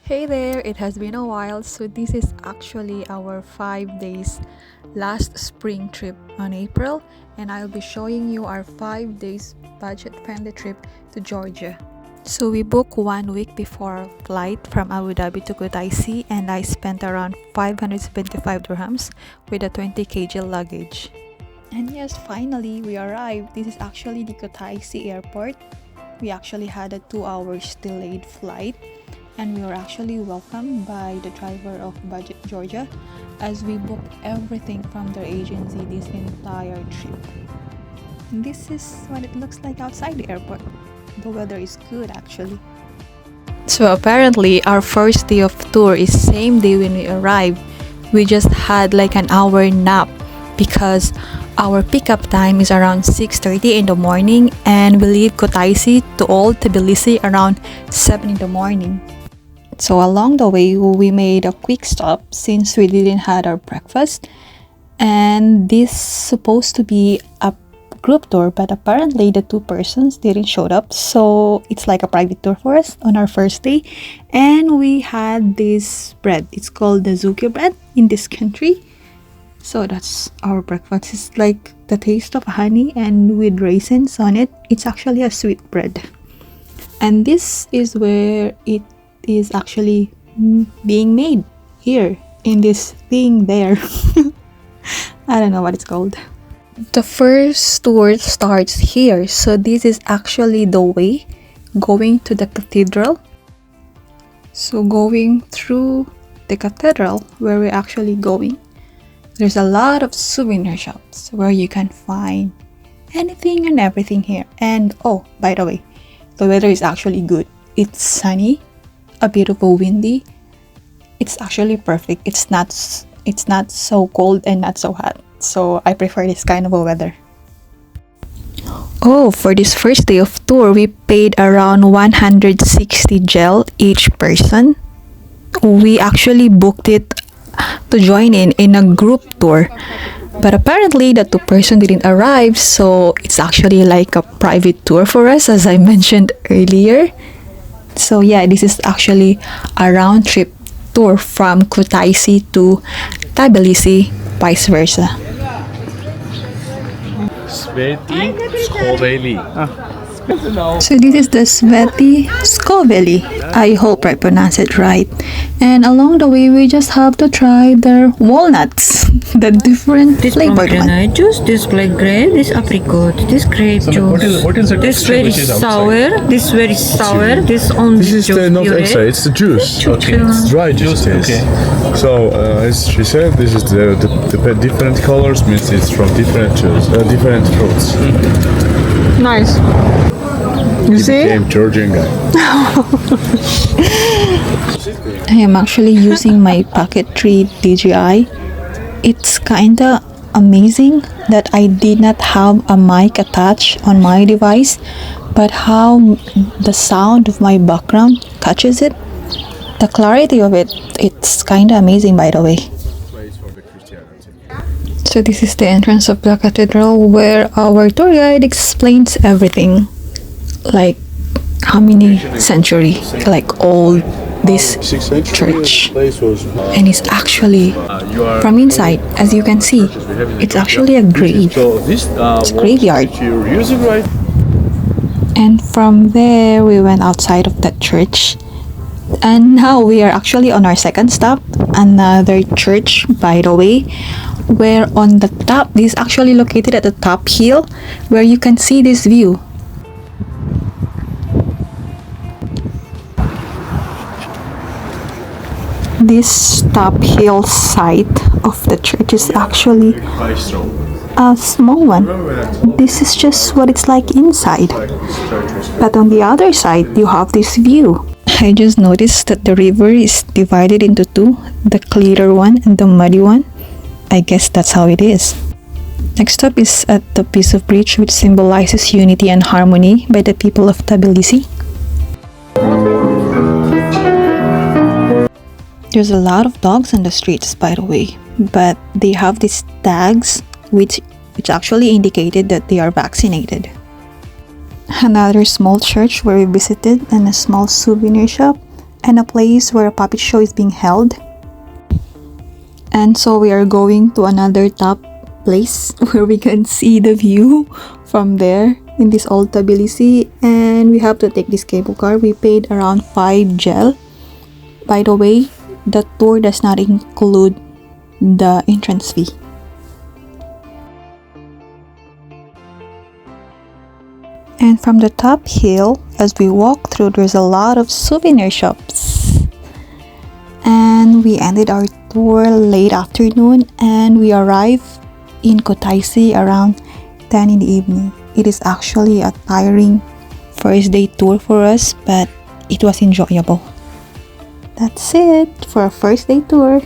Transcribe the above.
Hey there, it has been a while. So, this is actually our 5 days last spring trip on April, and I'll be showing you our 5 days budget friendly trip to Georgia. So, we booked 1 week before our flight from Abu Dhabi to Kutaisi, and I spent around 575 dirhams with a 20 kg luggage. And yes, finally we arrived. This is actually the Kutaisi airport. We actually had a 2 hours delayed flight, and we were actually welcomed by the driver of Budget Georgia as we booked everything from their agency this entire trip. And this is what it looks like outside the airport. The weather is good actually. So apparently our first day of tour is same day when we arrived. We just had like an hour nap because our pickup time is around 6:30 in the morning, and we leave Kutaisi to Old Tbilisi around 7 in the morning. So along the way, we made a quick stop since we didn't had our breakfast, and this supposed to be a group tour, but apparently the two persons didn't show up, so it's like a private tour for us on our first day. And we had this bread. It's called the zuki bread in this country. So that's our breakfast. It's like the taste of honey and with raisins on it. It's actually a sweet bread. And this is where it is actually being made here in this thing there. I don't know what it's called. The first tour starts here. So this is actually the way going to the cathedral. So going through the cathedral where we're actually going, there's a lot of souvenir shops where you can find anything and everything here. And oh, by the way, the weather is actually good. It's sunny, a beautiful windy. It's actually perfect. It's not so cold and not so hot. So I prefer this kind of a weather. Oh, for this first day of tour, we paid around 160 gel each person. We actually booked it to join in a group tour, but apparently the two person didn't arrive, so it's actually like a private tour for us, as I mentioned earlier. So yeah, this is actually a round trip tour from Kutaisi to Tbilisi, vice versa. Sveti Skoveli. So this is the Sveti Skoveli. I hope I pronounce it right. And along the way, we just have to try their walnuts, the different This flavored one. pomegranate juice, this black grape, this apricot, this grape juice. What is the This texture very which is outside? sour, this very sour, this only This is juice not puree. extra, it's the juice. Okay. It's dry juice. Okay. So, as she said, this is the different colors, means it's from different juice, different fruits. Nice. You see? Became Georgian guy. I am actually using my Pocket 3 DJI. It's kinda amazing that I did not have a mic attached on my device, but how the sound of my background catches it, the clarity of it, it's kinda amazing, by the way. So this is the entrance of the cathedral where our tour guide explains everything, like how many century, like old this church. And it's actually from inside, as you can see, it's actually a grave. It's a graveyard. You're using right. And from there we went outside of that church, and now we are actually on our second stop, another church, by the way, where on the top, this is actually located at the top hill where you can see this view. This top hill side of the church is actually a small one. This is just what it's like inside. But on the other side, you have this view. I just noticed that the river is divided into two, the clearer one and the muddy one. I guess that's how it is. Next up is at the piece of bridge which symbolizes unity and harmony by the people of Tbilisi. There's a lot of dogs on the streets, by the way, but they have these tags which actually indicated that they are vaccinated. Another small church where we visited and a small souvenir shop. and a place where a puppet show is being held. And so we are going to another top place where we can see the view from there in this old Tbilisi, and we have to take this cable car. We paid around 5 gel. By the way, the tour does not include the entrance fee. And from the top hill, as we walk through, there's a lot of souvenir shops. And we ended our tour late afternoon, and we arrived in Kutaisi around 10 in the evening. It is actually a tiring first day tour for us, but it was enjoyable. That's it for a first day tour.